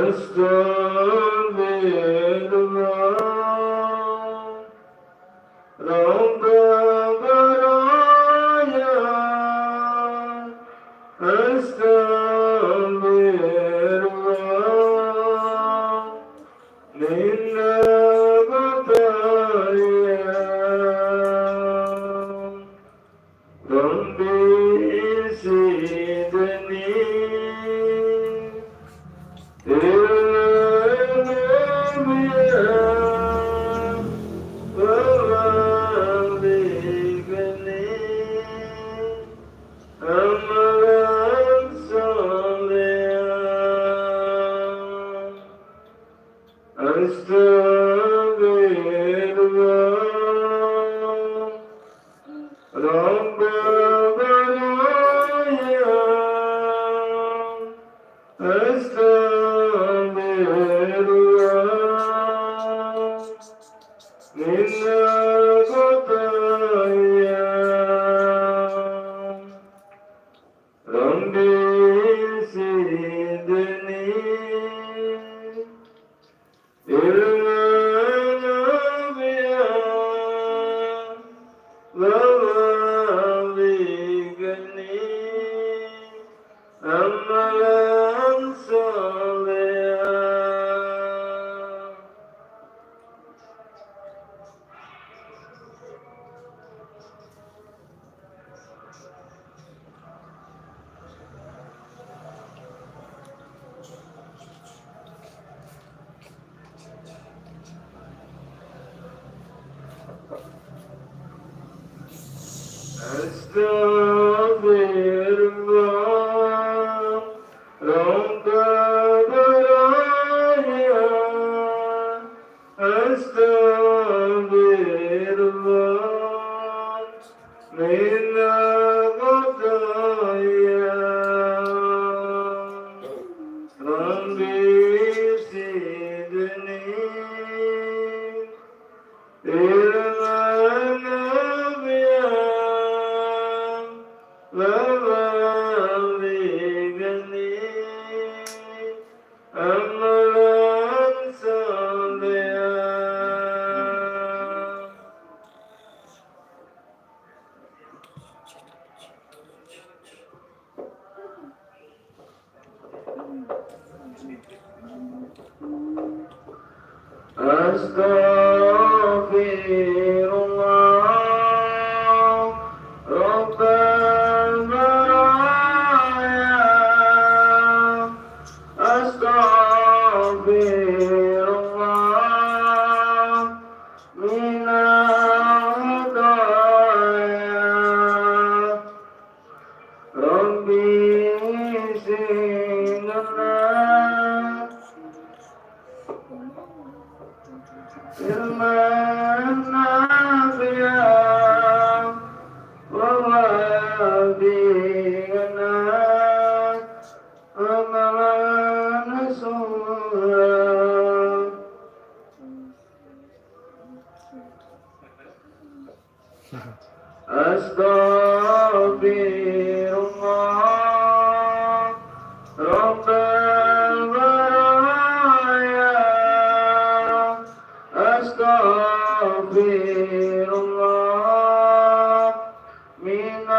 أستغفر الله رب البرايا أستغفر الله من البرايا ربي زدني أستغفر الله رب البرايا أستغفر الله من الخطايا ربي زدني علما نافعا وبلغني أملا صالحا أستغفر الله رب البرايا أستغفر الله من الخطايا ربي زدني علما نافعا وبلغني أملا صالحا أستغفر الله رب البرايا أستغفر الله من الخطايا ربي زدنا علما نافعا ووافقنا أملا صالحا أستغفر الله رب البرايا أستغفر الله من